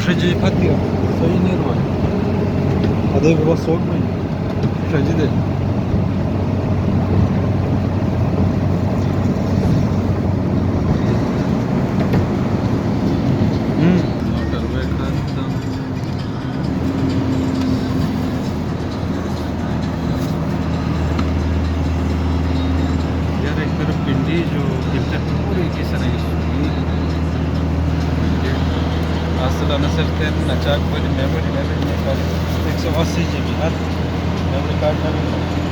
Şuracı hadi ya. Sayın Erman. Hadi bir bas olmayın. Şuracı de. पिंडी जो filter पूरी की सराई असल नसरते नचाक मेमोरी 180 GB मेमोरी कार्ड